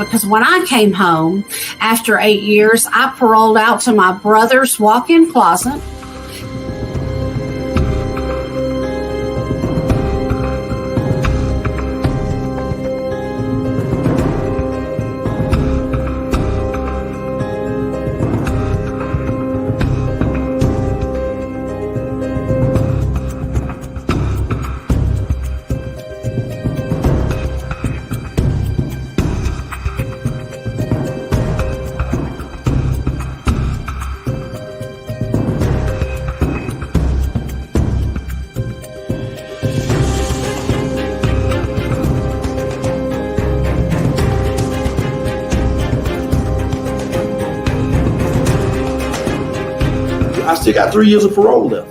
because when I came home after 8 years, I paroled out to my brother's walk-in closet. I still got 3 years of parole left.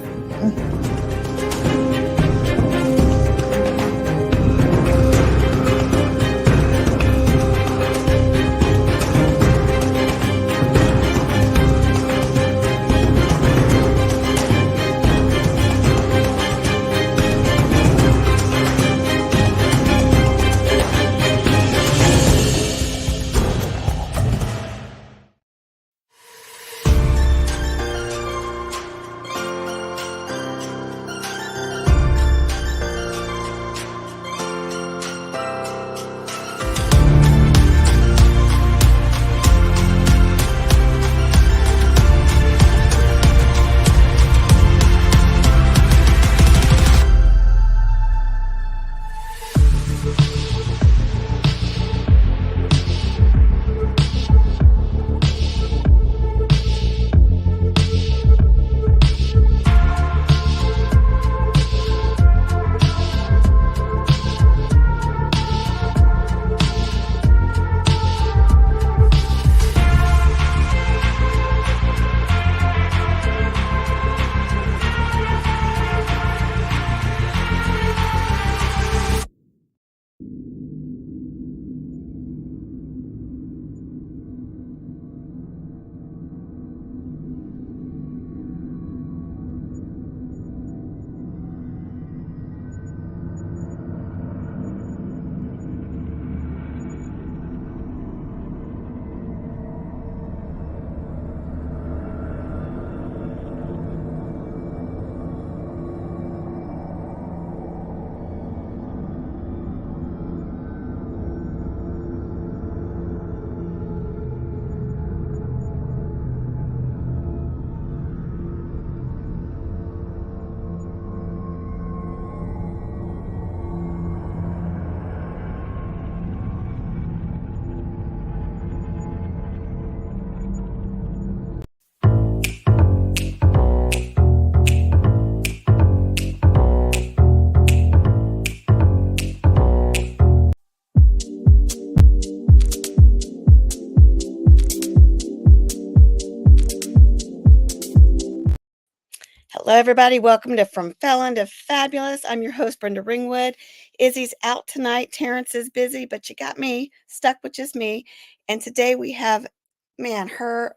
Hello, everybody. Welcome to From Felon to Fabulous. I'm your host, Brenda Ringwood. Izzy's out tonight. Terrence is busy, but you got me stuck with just me. And today we have, man, her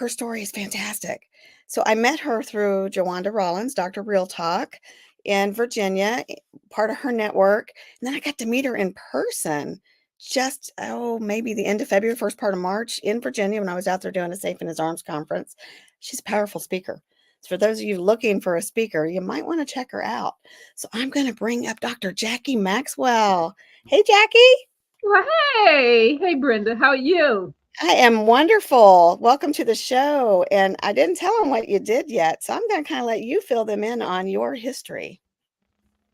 story is fantastic. So I met her through Jawanda Rollins, Dr. Real Talk in Virginia, part of her network. And then I got to meet her in person just, maybe the end of February, first part of March in Virginia when I was out there doing a Safe in His Arms conference. She's a powerful speaker. So for those of you looking for a speaker, you might want to check her out. So I'm going to bring up Dr. Jacquelin Maxwell. Hey, Jackie. Well, hey, Brenda, how are you? I am wonderful. Welcome to the show. And I didn't tell them what you did yet, so I'm going to kind of let you fill them in on your history.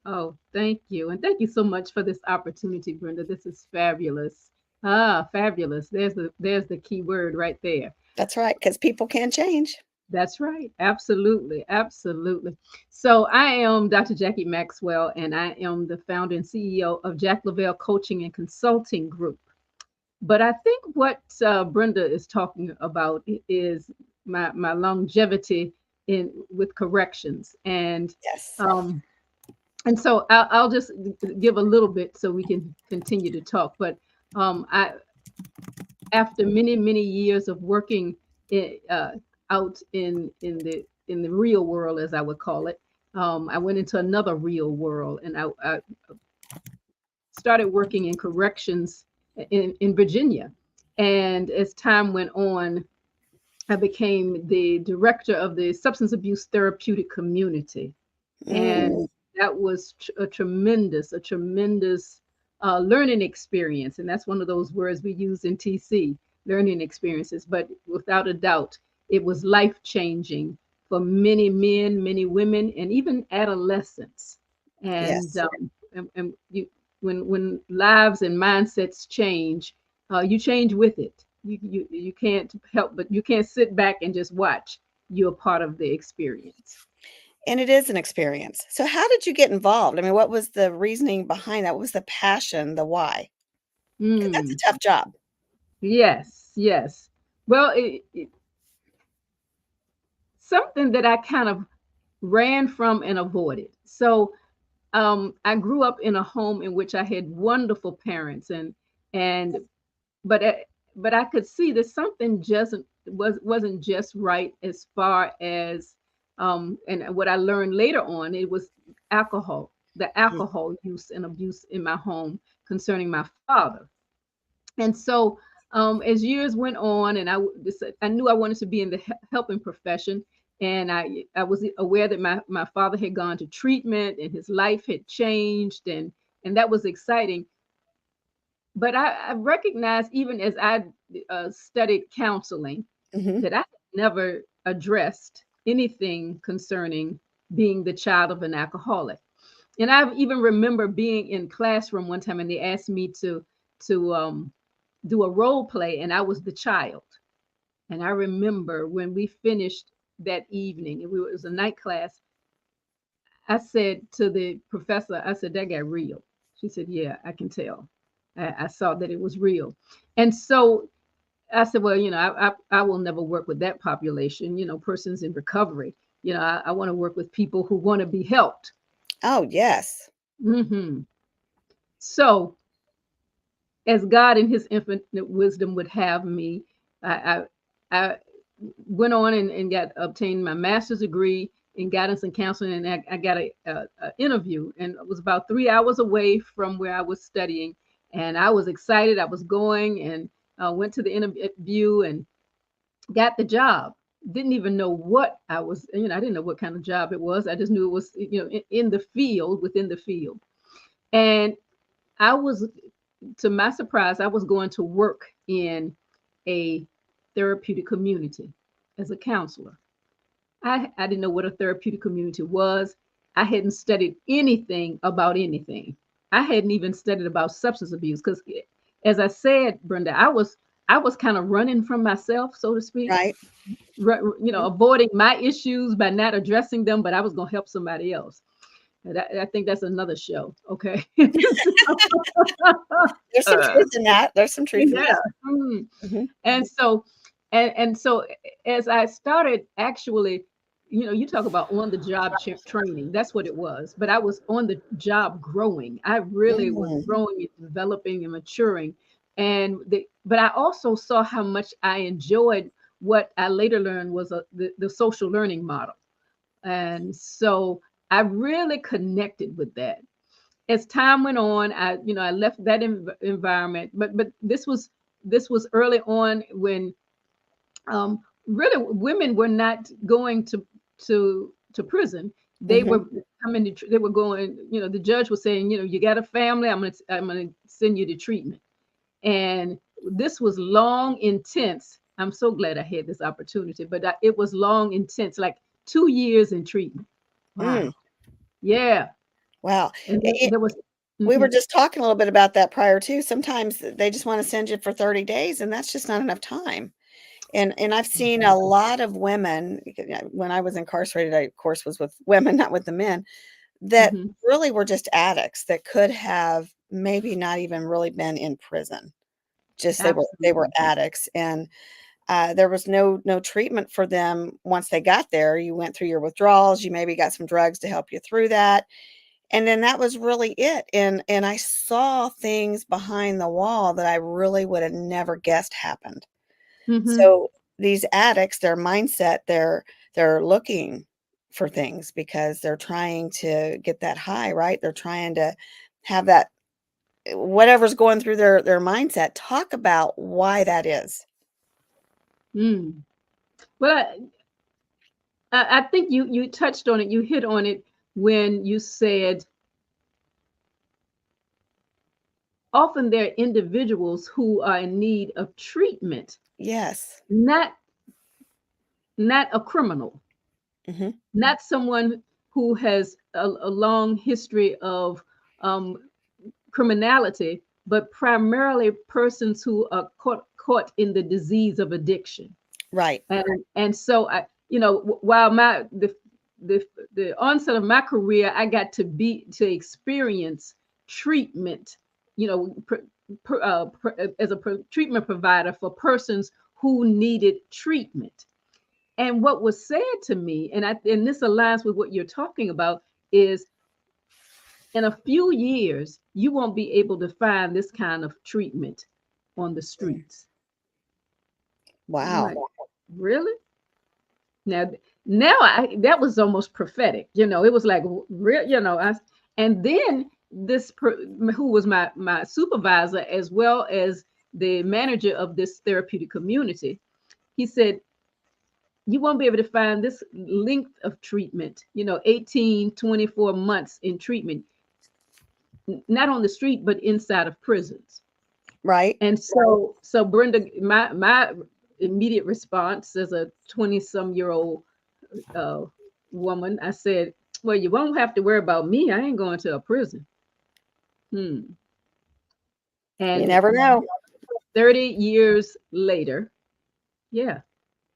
Oh, thank you. And thank you so much for this opportunity, Brenda. This is fabulous. Fabulous. There's the key word right there. That's right, because people can change. That's right. Absolutely. Absolutely. So I am Dr. Jacquelin Maxwell, and I am the founder and CEO of Jack Lavelle Coaching and Consulting Group. But I think what Brenda is talking about is my longevity with corrections. And yes. And so I'll just give a little bit so we can continue to talk. But after many years of working out in the real world, as I would call it, I went into another real world, and I started working in corrections in Virginia. And as time went on, I became the director of the substance abuse therapeutic community. And that was a tremendous learning experience. And that's one of those words we use in TC, learning experiences. But without a doubt, it was life changing for many men, many women, and even adolescents. And, Yes. and you, when lives and mindsets change, you change with it. You can't help, but you can't sit back and just watch. You're a part of the experience. And it is an experience. So how did you get involved? I mean, what was the reasoning behind that? What was the passion, the why? 'Cause that's a Mm, tough job. yes, yes. Well, something that I kind of ran from and avoided. So I grew up in a home in which I had wonderful parents, and but uh, but I could see that something just wasn't just right as far as and what I learned later on, it was the Mm, alcohol use and abuse in my home concerning my father. And so as years went on, and I knew I wanted to be in the helping profession, and I was aware that my father had gone to treatment and his life had changed, and that was exciting. But I recognized, even as I studied counseling, mhm. that I had never addressed anything concerning being the child of an alcoholic. And I even remember being in classroom one time, and they asked me to do a role play, and I was the child. And I remember when we finished that evening, it was a night class. I said to the professor, I said, that got real. She said, yeah, I can tell. I saw that it was real. And so I said, well, I will never work with that population, persons in recovery. I want to work with people who want to be helped. Oh, yes. Hmm. So, as God in His infinite wisdom would have me, I, I went on and got obtained my master's degree in guidance and counseling, and I got a interview, and it was about 3 hours away from where I was studying, and I was excited. I was going and went to the interview and got the job. Didn't even know what I was, I didn't know what kind of job it was. I just knew it was, in the field, within the field. And I was, to my surprise, I was going to work in a therapeutic community as a counselor. I didn't know what a therapeutic community was. I hadn't studied anything about anything. I hadn't even studied about substance abuse because, as I said, Brenda, I was kind of running from myself, so to speak, Right. Mhm. avoiding my issues by not addressing them, but I was going to help somebody else. And I think that's another show. Okay. There's some Uh, truth in that. There's some truth in yeah. that. Mm. Mhm. And so, and so as I started actually, you talk about on the job training, that's what it was. But I was on the job growing. I really was Mm. growing and developing and maturing. But I also saw how much I enjoyed what I later learned was the social learning model. And so I really connected with that. As time went on, I left that environment, but this was early on when really women were not going to prison. They Mhm. were coming to, they were going, the judge was saying, you got a family, I'm gonna send you to treatment. And this was long, intense. I'm so glad I had this opportunity, but it was long, intense, like 2 years in treatment. Mm. Wow. Yeah. Wow. And It there was. We were Mhm, just talking a little bit about that prior too. Sometimes they just wanna send you for 30 days, and that's just not enough time. And I've seen a exactly. lot of women, when I was incarcerated, I, of course, was with women, not with the men, that Mhm, really were just addicts that could have maybe not even really been in prison. Just they were absolutely. addicts, and, there was no treatment for them once they got there. You went through your withdrawals, you maybe got some drugs to help you through that, and then that was really it, and I saw things behind the wall that I really would have never guessed happened. Mhm. So, these addicts, their mindset, they're looking for things because they're trying to get that high, right? They're trying to have that whatever's going through their mindset. Talk about why that is. Well, I think you touched on it. You hit on it when you said often there are individuals who are in need of treatment. Yes. Not a criminal, not someone who has a long history of criminality, but primarily persons who are caught in the disease of addiction. Right. And so while the onset of my career, I got to experience treatment, as a treatment provider for persons who needed treatment. And what was said to me, and this aligns with what you're talking about, is in a few years, you won't be able to find this kind of treatment on the streets. Wow. Like, really? Now that was almost prophetic. It was like, and then who was my supervisor as well as the manager of this therapeutic community, he said, you won't be able to find this length of treatment, 18, 24 months in treatment, not on the street, but inside of prisons. Right. And so Brenda, my immediate response as a 20-some-year-old woman, I said, well, you won't have to worry about me. I ain't going to a prison. And you never know. 30 years later, yeah,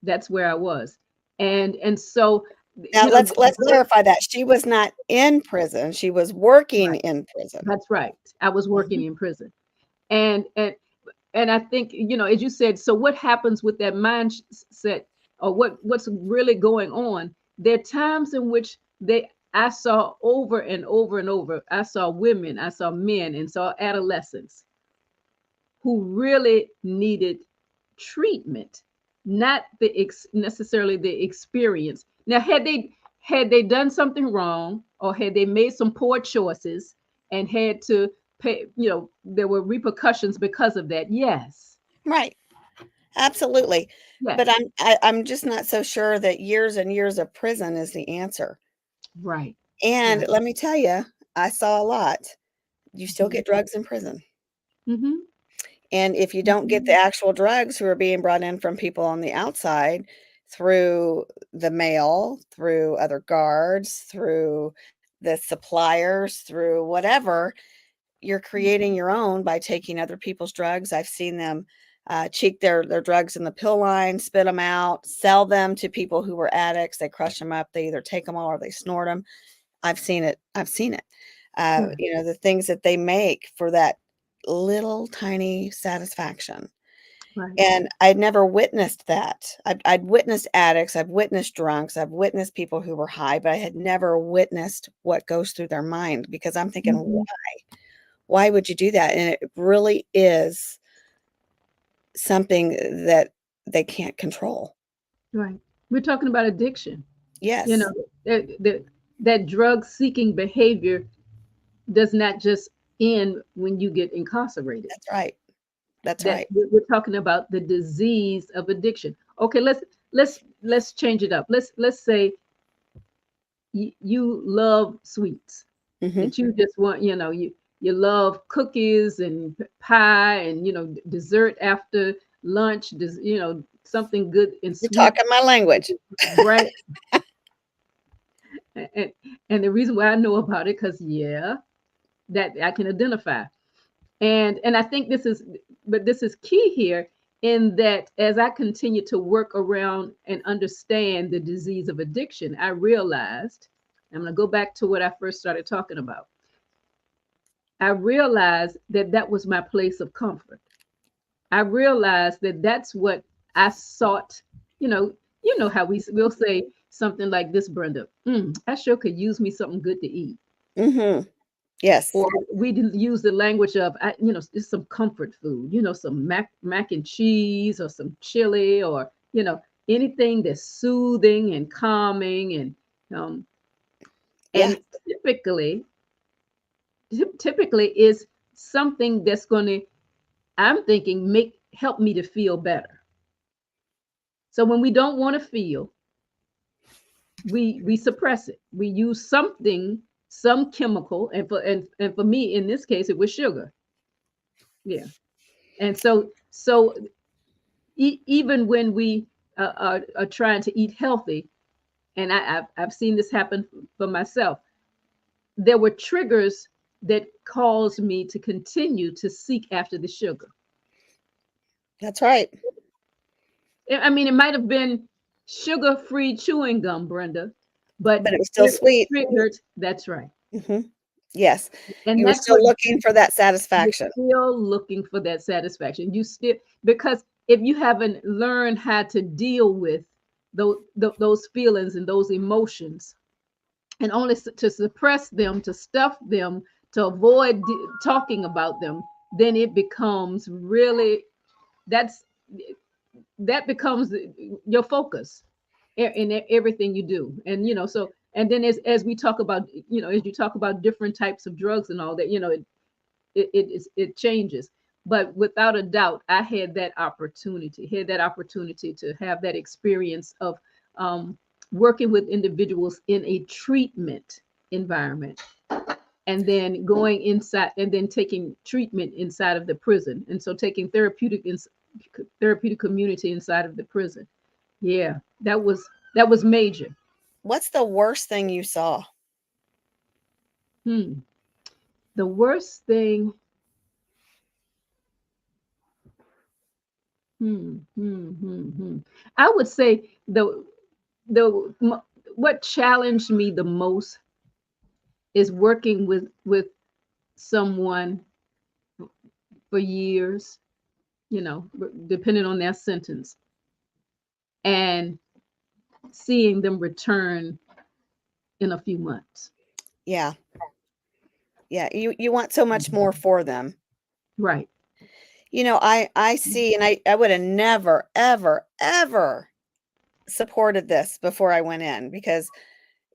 that's where I was. And so now let's clarify that she was not in prison. She was working in prison. That's right. I was working in prison. And I think, as you said, so what happens with that mindset, or what's really going on? There are times in which I saw over and over and over, I saw women, I saw men, and saw adolescents who really needed treatment, not necessarily the experience. Now, had they done something wrong, or had they made some poor choices and had to pay, there were repercussions because of that. Yes. Right. Absolutely. Yes. But I'm just not so sure that years and years of prison is the answer. Right. And let me tell you, I saw a lot. You still get drugs in prison. And if you don't get the actual drugs who are being brought in from people on the outside through the mail, through other guards, through the suppliers, through whatever, you're creating your own by taking other people's drugs. I've seen them cheek their drugs in the pill line, spit them out, sell them to people who were addicts. They crush them up. They either take them all or they snort them. I've seen it. The things that they make for that little tiny satisfaction. Right. And I'd never witnessed that. I'd witnessed addicts, I've witnessed drunks, I've witnessed people who were high, but I had never witnessed what goes through their mind, because I'm thinking, why would you do that? And it really is something that they can't control. Right. We're talking about addiction. Yes. That drug-seeking behavior does not just end when you get incarcerated. That's right. That's right. We're talking about the disease of addiction. Okay, let's change it up. Let's say you love sweets. That you just want, you love cookies and pie and dessert after lunch, something good and sweet. You're talking my language. Right. And the reason why I know about it, because that I can identify. And I think this is key here, in that as I continue to work around and understand the disease of addiction, I realized, I'm going to go back to what I first started talking about. I realized that was my place of comfort. I realized that that's what I sought. You know how we'll say something like this, Brenda, I sure could use me something good to eat. Yes. Or we use the language of, just some comfort food, some mac and cheese, or some chili, or, anything that's soothing and calming. And typically is something that's going to, I'm thinking, help me to feel better. So when we don't want to feel, we suppress it. We use something, some chemical, and for me in this case it was sugar. Yeah. And so even when we are trying to eat healthy, and I've seen this happen for myself, there were triggers that caused me to continue to seek after the sugar. That's right. I mean, it might have been sugar-free chewing gum, Brenda, but it was still sweet. Triggered. That's right. Mm-hmm. Yes. And you were that's still looking for that satisfaction. You're still looking for that satisfaction. Because if you haven't learned how to deal with those feelings and those emotions, and only to suppress them, to stuff them, to avoid talking about them, then it becomes really, that becomes your focus in everything you do. And and then as we talk about, as you talk about different types of drugs and all that, it changes. But without a doubt, I had that opportunity to have that experience of working with individuals in a treatment environment, and then going inside and then taking treatment inside of the prison. And so taking therapeutic community inside of the prison. Yeah, that was major. What's the worst thing you saw? The worst thing. I would say what challenged me the most is working with someone for years, depending on their sentence, and seeing them return in a few months. Yeah. You want so much more for them. Right. I see, and I would have never, ever, ever supported this before I went in, because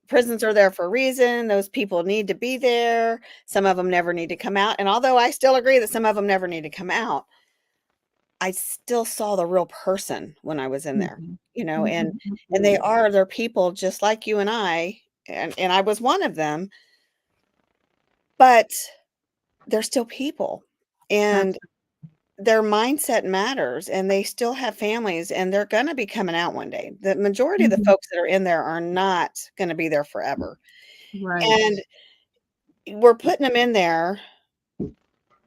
prisons are there for a reason. Those people need to be there. Some of them never need to come out. And although I still agree that some of them never need to come out, I still saw the real person when I was in there, and they're people just like you and I, and I was one of them, but they're still people, and their mindset matters, and they still have families, and they're going to be coming out one day. The majority of the folks that are in there are not going to be there forever. Right. And we're putting them in there.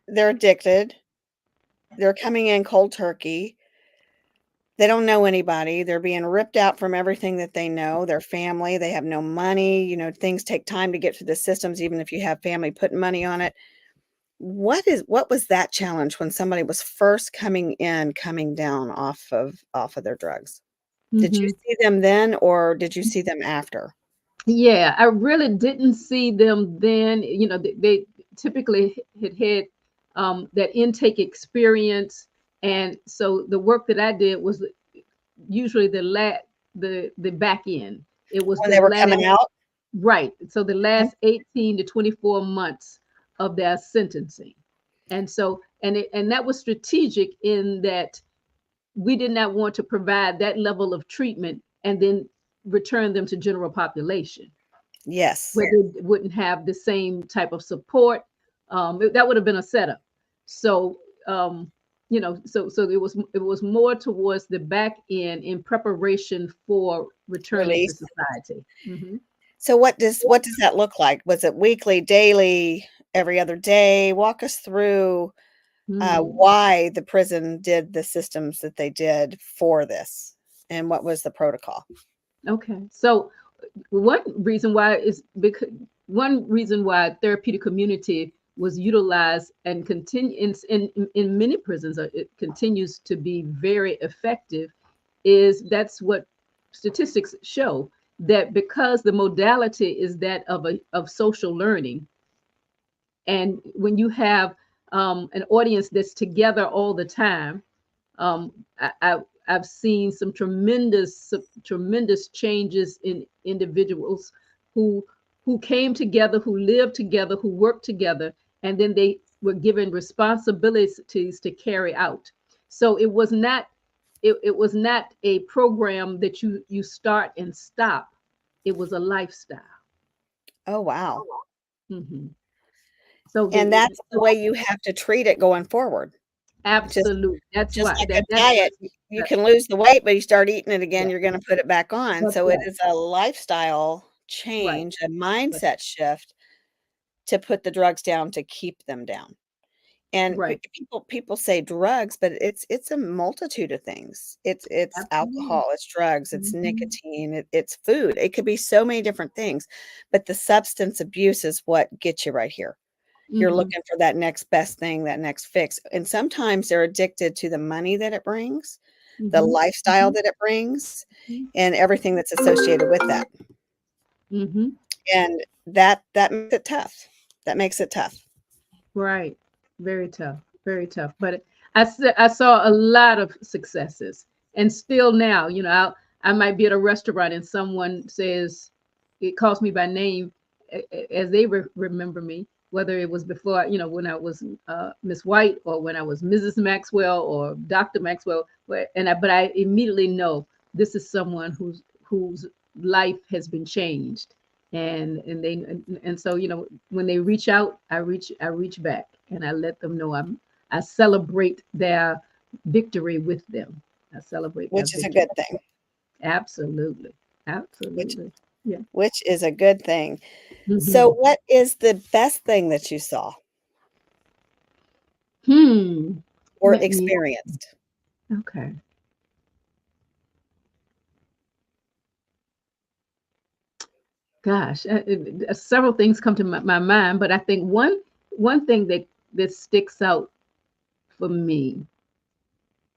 They're addicted. They're coming in cold turkey. They don't know anybody. They're being ripped out from everything that they know, their family. They have no money. Things take time to get through the systems, even if you have family putting money on it. What was that challenge when somebody was first coming down off of their drugs? Did you see them then, or did you see them after? Yeah, I really didn't see them then. They typically had that intake experience. And so the work that I did was usually the back end. It was when they were coming out. Right. So the last 18 to 24 months of their sentencing. And so, and that was strategic in that we did not want to provide that level of treatment and then return them to general population. Yes. Where they wouldn't have the same type of support. That would have been a setup. So, so it was more towards the back end in preparation for returning to society. So what does that look like? Was it weekly, daily, every other day? Walk us through why the prison did the systems that they did for this, and what was the protocol? Okay, so one reason why therapeutic community was utilized and continue in many prisons, it continues to be very effective, that's what statistics show, that because the modality is that of social learning, and when you have an audience that's together all the time, I've seen some tremendous changes in individuals who came together, who lived together, who worked together, and then they were given responsibilities to carry out. So it was not a program that you start and stop. It was a lifestyle. Oh, wow. Hmm. So And that's the way you have to treat it going forward. Just absolutely. That's just why like a diet, you can lose the weight, but you start eating it again, yeah, you're gonna put it back on. that's So it right. is a lifestyle Right. change, a Right. mindset shift to put the drugs down to keep them down. And Right. people say drugs, but it's a multitude of things. It's Absolutely. alcohol, it's drugs, it's Hmm. nicotine, it's food. It could be so many different things, but the substance abuse is what gets you right here. You're Hmm. looking for that next best thing, that next fix. And sometimes they're addicted to the money that it brings, the Hmm. lifestyle Hmm. that it brings, and everything that's associated with that. Hmm. And that makes it tough. That makes it tough. Right. Very tough. Very tough. But I saw a lot of successes, and still now, I might be at a restaurant and someone says, it calls me by name as they remember me, whether it was before, when I was Miss White, or when I was Mrs. Maxwell or Dr. Maxwell, but I immediately know this is someone whose life has been changed, and so when they reach out, I reach back and I let them know I celebrate their victory with them. I celebrate their Which is a victory. good thing. Absolutely. Which Absolutely. Yeah. which is a good thing. So Hmm. what is the best thing that you saw Hmm. or Let me. experienced? Okay. Gosh, several things come to my mind, but I think one thing that sticks out for me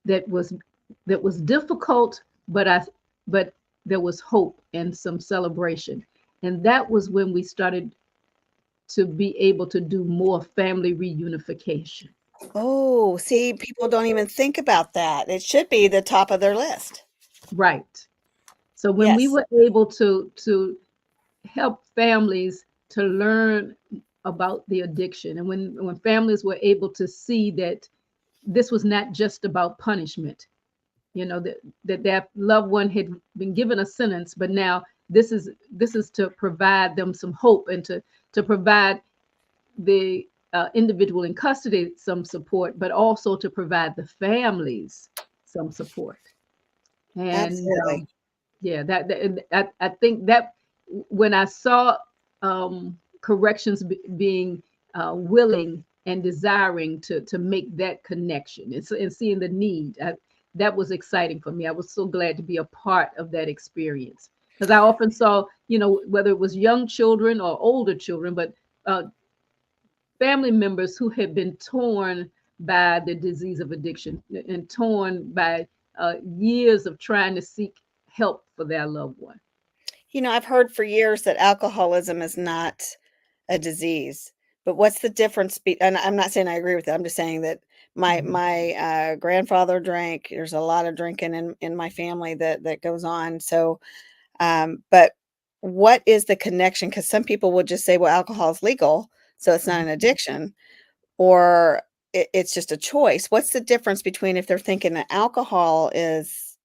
that was difficult, but there was hope and some celebration, and that was when we started to be able to do more family reunification. Oh, see, people don't even think about that. It should be the top of their list. Right. So when we Yes. were able to help families to learn about the addiction, and when families were able to see that this was not just about punishment, that loved one had been given a sentence, but now this is to provide them some hope, and to provide the individual in custody some support, but also to provide the families some support. And Absolutely. yeah, I think that when I saw corrections being willing and desiring to make that connection, and seeing the need, that was exciting for me. I was so glad to be a part of that experience, because I often saw, whether it was young children or older children, but uh, family members who had been torn by the disease of addiction, and torn by years of trying to seek help for their loved one. I've heard for years that alcoholism is not a disease, but what's the difference and I'm not saying I agree with it. I'm just saying that my Mhm. my grandfather drank. There's a lot of drinking in my family that goes on. So, but what is the connection? Because some people would just say, well, alcohol is legal, so it's not an addiction, or it's just a choice. What's the difference between if they're thinking that alcohol is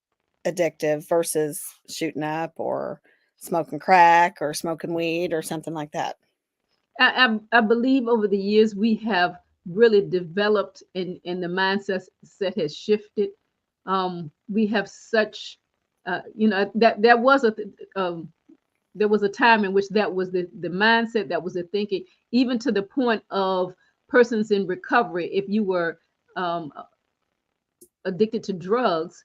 addictive versus shooting up or smoking crack or smoking weed or something like that? I believe over the years we have really developed, and the mindset set has shifted. We have such, that there was a time in which that was the mindset, that was the thinking, even to the point of persons in recovery. If you were um, addicted to drugs,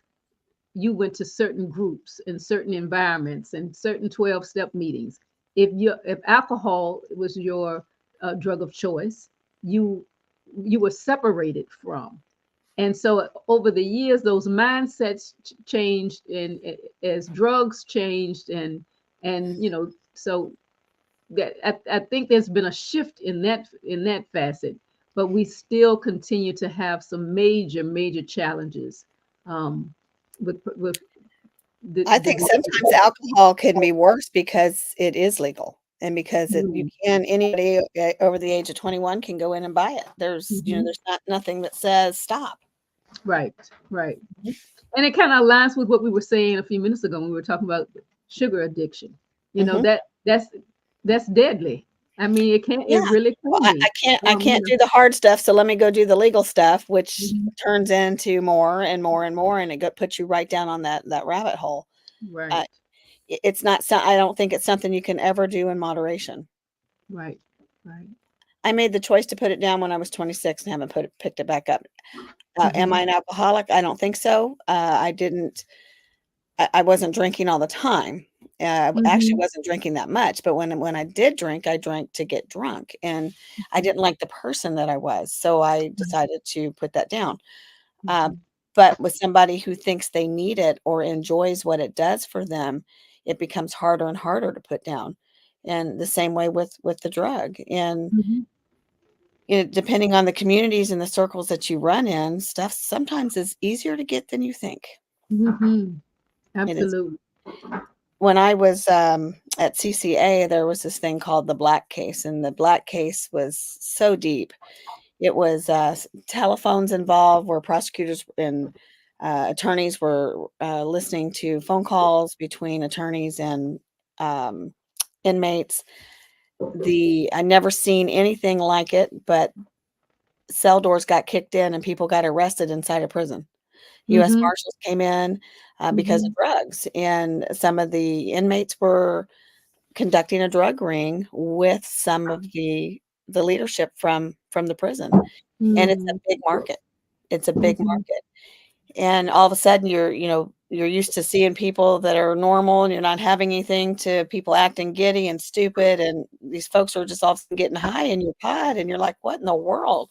you went to certain groups and certain environments and certain 12-step meetings. If alcohol was your drug of choice, you were separated from. And so over the years, those mindsets changed, and as drugs changed, and so that I think there's been a shift in that facet, but we still continue to have some major challenges um, with I the think sometimes alcohol can be worse because it is legal. And because you can, anybody over the age of 21 can go in and buy it. There's, there's nothing that says stop. Right. And it kind of aligns with what we were saying a few minutes ago when we were talking about sugar addiction. That's deadly. I mean, it really can well, be. I can't do the hard stuff, so let me go do the legal stuff, which turns into more and more and more, and it puts you right down on that rabbit hole. Right. It's not. I don't think it's something you can ever do in moderation. Right. I made the choice to put it down when I was 26 and haven't picked it back up. Am I an alcoholic? I don't think so. I wasn't drinking all the time. I actually wasn't drinking that much, but when I did drink, I drank to get drunk, and I didn't like the person that I was, so I decided to put that down. But with somebody who thinks they need it or enjoys what it does for them, it becomes harder and harder to put down. And the same way with the drug. And depending on the communities and the circles that you run in, stuff sometimes is easier to get than you think. Absolutely. When I was at CCA, there was this thing called the Black case, and the Black case was so deep. It was telephones involved where prosecutors and attorneys were listening to phone calls between attorneys and inmates. I never seen anything like it, but cell doors got kicked in and people got arrested inside a prison. U.S. Marshals came in because of drugs, and some of the inmates were conducting a drug ring with some of the leadership from the prison. And it's a big market. It's a big market. And all of a sudden you're used to seeing people that are normal, and you're not having anything, to people acting giddy and stupid. And these folks are just all of a sudden getting high in your pod, and you're like, what in the world?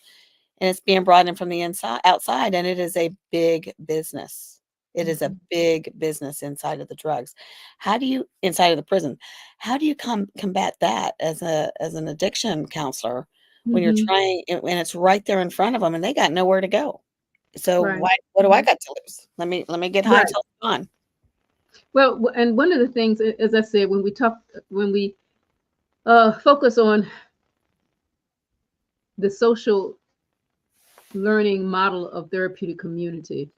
And it's being brought in from the outside, and it is a big business. It is a big business inside of the drugs. Inside of the prison, how do you combat that as an addiction counselor when you're trying, and it's right there in front of them, and they got nowhere to go? So what do I got to lose? Let me get high till it's gone. Well, and one of the things, as I said, when we focus on the social learning model of therapeutic community,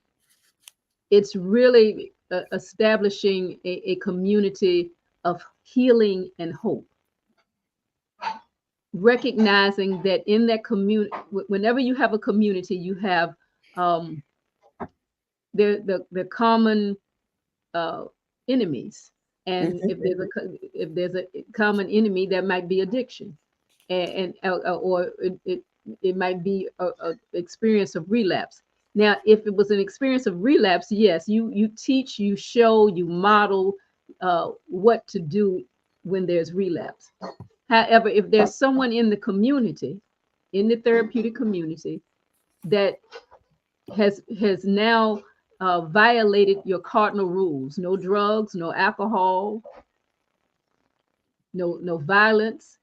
it's really establishing a community of healing and hope. Recognizing that in that community, whenever you have a community, you have the common enemies, and if there's a common enemy, that might be addiction, or it might be a experience of relapse. Now, if it was an experience of relapse, yes, you teach, you show, you model what to do when there's relapse. However, if there's someone in the community, in the therapeutic community, that has now violated your cardinal rules: no drugs, no alcohol, no violence,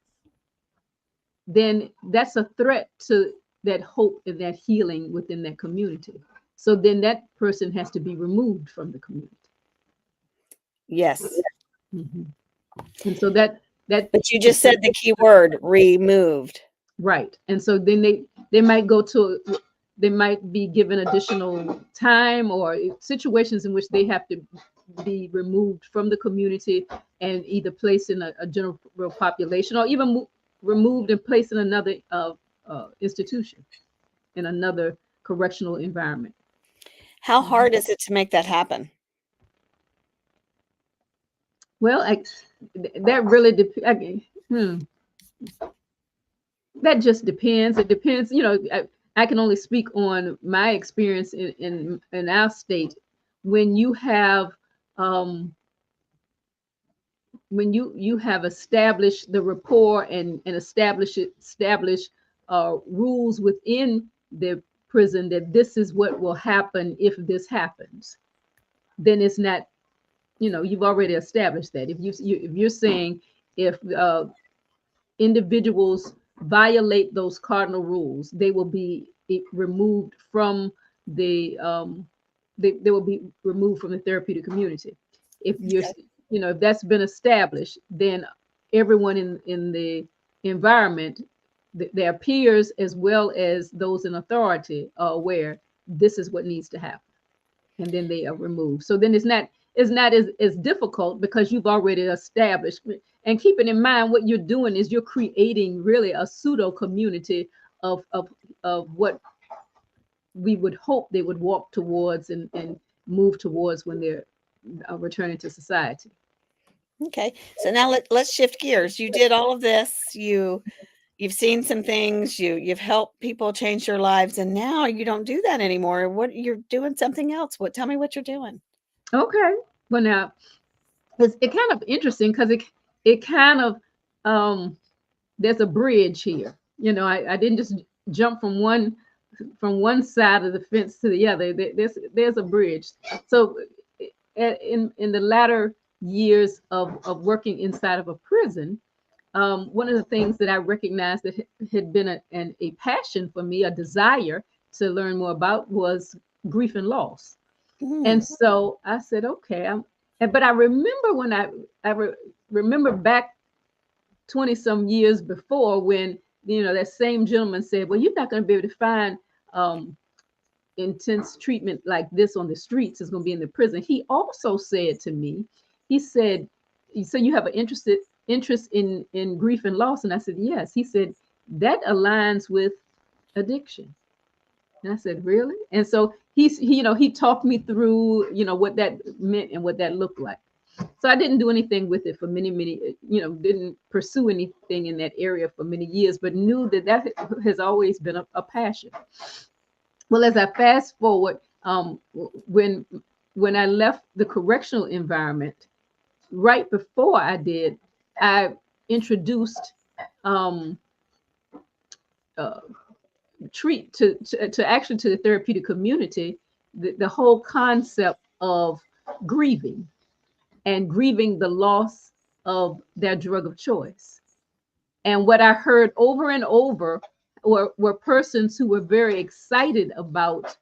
then that's a threat to that hope and that healing within that community. So then that person has to be removed from the community. Yes. And so that but you just said the key word, removed. Right. And so then they might they might be given additional time, or situations in which they have to be removed from the community and either placed in a general population, or even removed and placed in another institution, in another correctional environment. How hard is it to make that happen? Well, that really depends. That just depends. It depends. I can only speak on my experience in our state. When you have established the rapport and establish rules within the prison that this is what will happen if this happens, then it's not, you've already established that. If you're saying if individuals violate those cardinal rules, they will be removed from they will be removed from the therapeutic community. If you're if that's been established, then everyone in the environment, their peers as well as those in authority, are aware this is what needs to happen, and then they are removed. So then it's not as difficult because you've already established. And keeping in mind what you're doing is you're creating really a pseudo community of what we would hope they would walk towards and move towards when they're returning to society. Okay. So now let's shift gears. You did all of this. You've seen some things. You've helped people change their lives, and now you don't do that anymore. What you're doing something else. Tell me what you're doing. Okay. Well, now it's kind of interesting because it kind of there's a bridge here. I didn't just jump from one side of the fence to the other. There's a bridge. So in the latter years of working inside of a prison, one of the things that I recognized that had been a passion for me, a desire to learn more about, was grief and loss. And so I said, okay, but I remember when I remember back 20 some years before, when that same gentleman said, well, you're not going to be able to find intense treatment like this on the streets. It's going to be in the prison. He also said to me, he said, so you have an interest in grief and loss? And I said, yes. He said, that aligns with addiction. And I said, really? And so he talked me through, what that meant and what that looked like. So I didn't do anything with it for many, didn't pursue anything in that area for many years, but knew that has always been a passion. Well, as I fast forward, when I left the correctional environment, right before I did, I introduced treat to actually to the therapeutic community the whole concept of grieving the loss of their drug of choice. And what I heard over and over were persons who were very excited about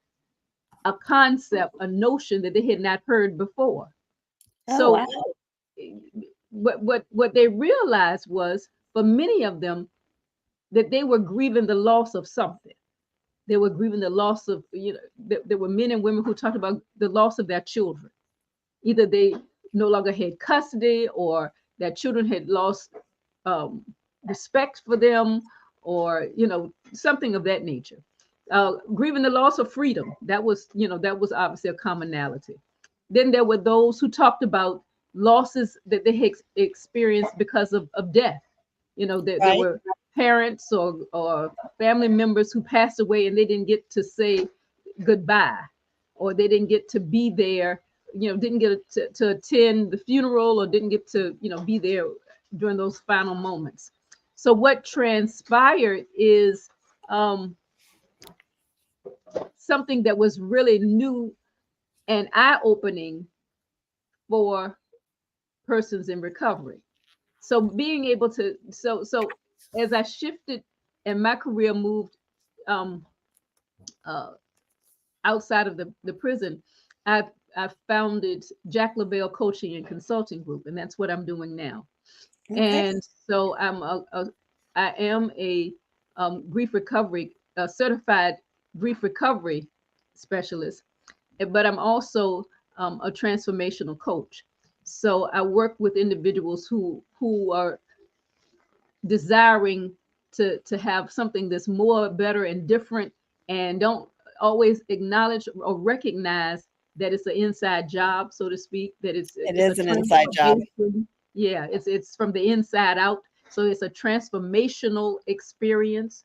a concept, a notion that they had not heard before. Oh, So wow. what they realized was, for many of them, that they were grieving the loss of something. They were grieving the loss of, there were men and women who talked about the loss of their children. Either they no longer had custody, or their children had lost respect for them, or something of that nature. Grieving the loss of freedom, that was obviously a commonality. Then there were those who talked about losses that they had experienced because of death. There were parents or family members who passed away and they didn't get to say goodbye, or they didn't get to be there, didn't get to attend the funeral, or didn't get to, be there during those final moments. So what transpired is something that was really new and eye-opening for persons in recovery. So being able to, so as I shifted and my career moved outside of the prison, I founded Jacquelin Coaching and Consulting Group, and that's what I'm doing now. Okay. And so I am a grief recovery, certified grief recovery specialist, but I'm also a transformational coach. So I work with individuals who are desiring to have something that's more, better, and different, and don't always acknowledge or recognize that it's an inside job, so to speak. That it's an inside job. Yeah, it's from the inside out. So it's a transformational experience.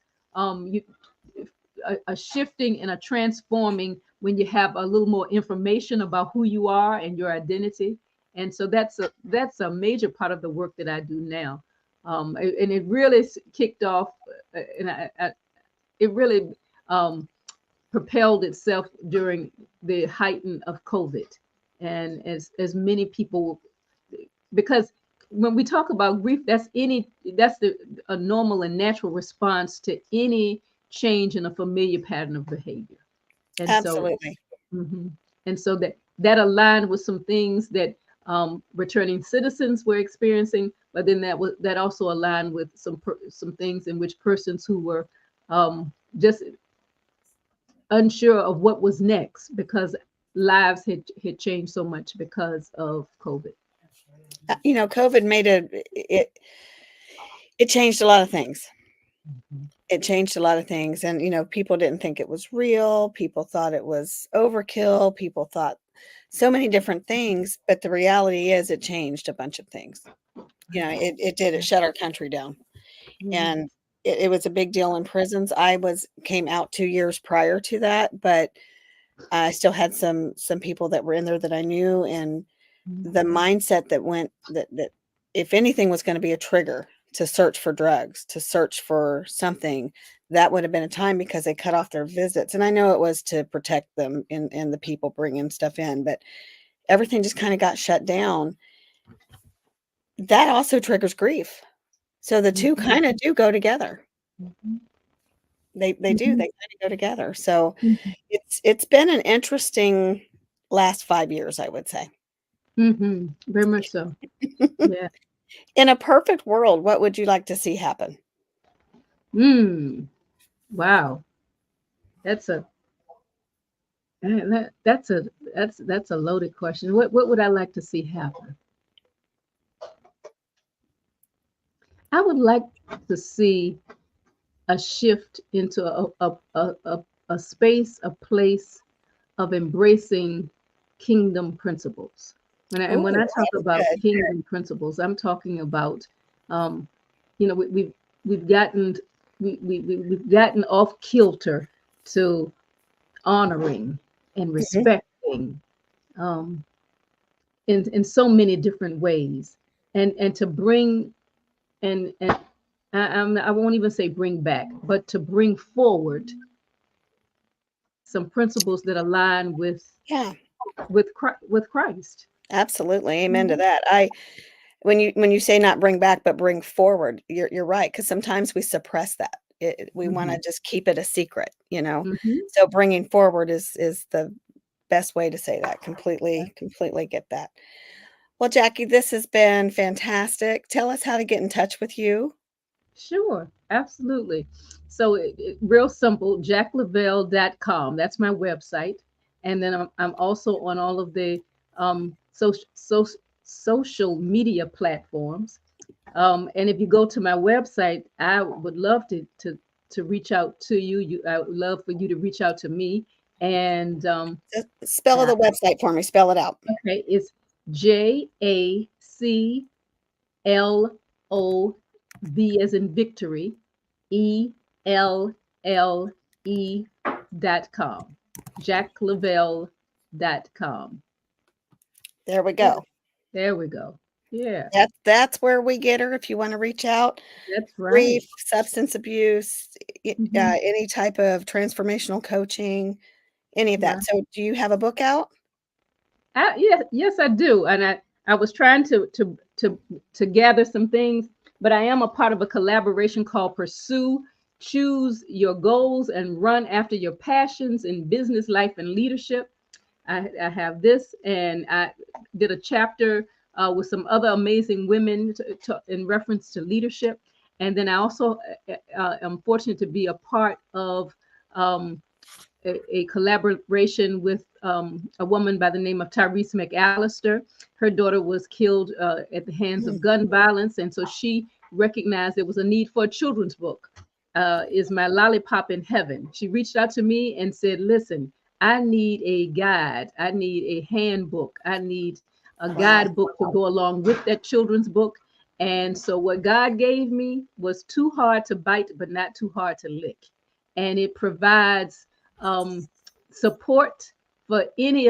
A shifting and a transforming when you have a little more information about who you are and your identity. And so that's a major part of the work that I do now. And it really kicked off, and it really propelled itself during the heighten of COVID. And as many people, because when we talk about grief, that's a normal and natural response to any change in a familiar pattern of behavior. And Absolutely. and so that aligned with some things that returning citizens were experiencing, but then that also aligned with some things in which persons who were just unsure of what was next because lives had changed so much because of COVID. COVID made it changed a lot of things. It changed a lot of things, and people didn't think it was real. People thought it was overkill. People thought so many different things, but the reality is it changed a bunch of things. It did. It shut our country down, and it was a big deal in prisons. I came out 2 years prior to that, but I still had some people that were in there that I knew, and the mindset that if anything was going to be a trigger to search for drugs, to search for something, that would have been a time, because they cut off their visits. And I know it was to protect them and the people bringing stuff in, but everything just kind of got shut down. That also triggers grief. So the two kind of do go together. They do. They kind of go together. So it's been an interesting last 5 years, I would say. Very much so. Yeah. In a perfect world, what would you like to see happen? Wow. That's a loaded question. What would I like to see happen? I would like to see a shift into a space, a place of embracing kingdom principles. When I talk about kingdom principles, I'm talking about, we've gotten off kilter to honoring and respecting in so many different ways, and to bring and I won't even say bring back, but to bring forward some principles that align with Christ. Absolutely. Amen to that. When you say not bring back, but bring forward, you're right. Because sometimes we suppress that. We want to just keep it a secret, So bringing forward is the best way to say that. Completely get that. Well, Jackie, this has been fantastic. Tell us how to get in touch with you. Sure, absolutely. So real simple, jacklavelle.com. That's my website. And then I'm also on all of the social media platforms. And if you go to my website, I would love to reach out to you. I would love for you to reach out to me. And spell the website for me. Spell it out. Okay, it's JACLOV as in victory, ELLE.com. JackLavelle.com. There we go. There we go. Yeah. That's where we get her if you want to reach out. That's right. Grief, substance abuse, any type of transformational coaching, any of that. Yeah. So do you have a book out? Yes, I do. And I was trying to gather some things, but I am a part of a collaboration called Pursue, Choose Your Goals, and Run After Your Passions in Business, Life, and Leadership. I have this, and I did a chapter with some other amazing women in reference to leadership. And then I also am fortunate to be a part of a collaboration with a woman by the name of Tyrese McAllister. Her daughter was killed at the hands of gun violence. And so she recognized there was a need for a children's book, Is My Lollipop in Heaven? She reached out to me and said, listen, I need a guide. I need a handbook. I need a guidebook to go along with that children's book. And so what God gave me was too hard to bite, but not too hard to lick. And it provides support for any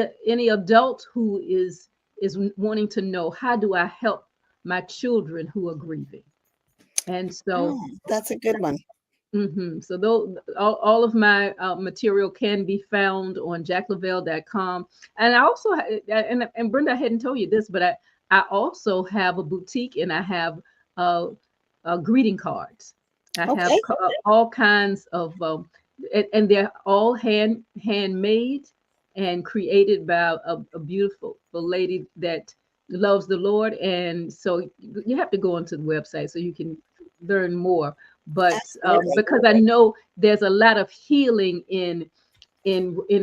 adult who is wanting to know, how do I help my children who are grieving? And so that's a good one. So all of my material can be found on jacklavelle.com. And I also and Brenda, I hadn't told you this, but I also have a boutique, and I have greeting cards. I have all kinds of and they're all handmade and created by a beautiful lady that loves the Lord, and so you have to go onto the website so you can learn more. But Absolutely. because I know there's a lot of healing in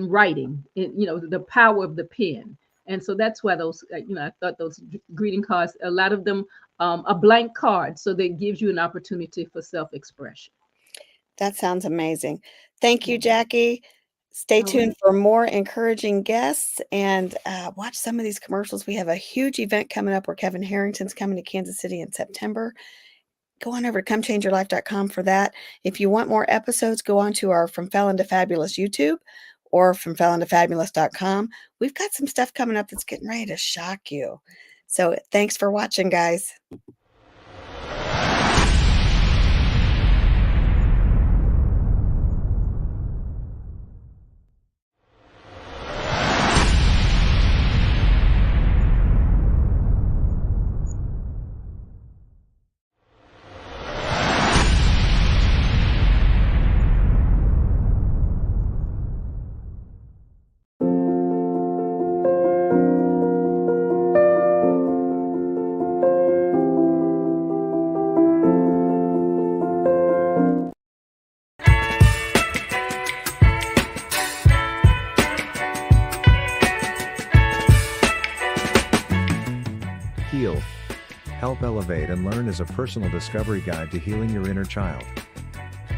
writing, the power of the pen, and so that's why those I thought those greeting cards, a lot of them a blank card, so that gives you an opportunity for self-expression. That sounds amazing. Thank you, Yeah. Jackie. Stay All tuned right. for more encouraging guests and watch some of these commercials. We have a huge event coming up where Kevin Harrington's coming to Kansas City in September. Go on over to comechangeyourlife.com for that. If you want more episodes, go on to our From Felon to Fabulous YouTube or from felontofabulous.com. We've got some stuff coming up that's getting ready to shock you. So thanks for watching, guys. Heal, Help Elevate and Learn is a personal discovery guide to healing your inner child.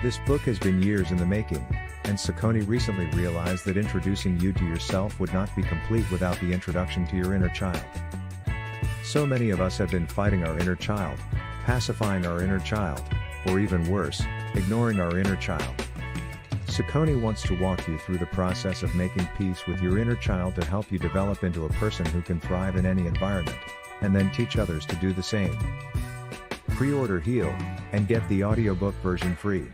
This book has been years in the making, and Saucony recently realized that introducing you to yourself would not be complete without the introduction to your inner child. So many of us have been fighting our inner child, pacifying our inner child, or even worse, ignoring our inner child. Saucony wants to walk you through the process of making peace with your inner child to help you develop into a person who can thrive in any environment, and then teach others to do the same. Pre-order Heal, and get the audiobook version free.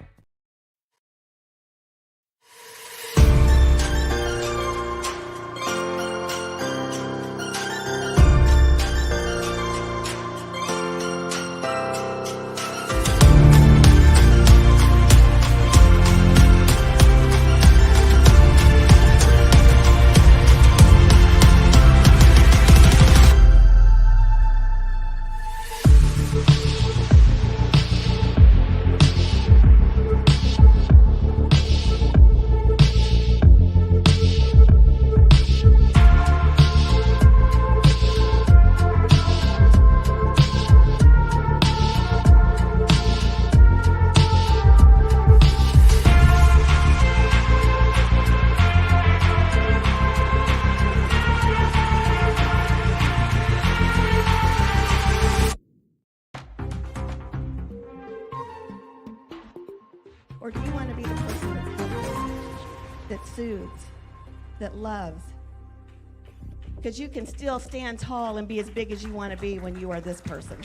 Or do you want to be the person that's helpful, that soothes, that loves? Because you can still stand tall and be as big as you want to be when you are this person.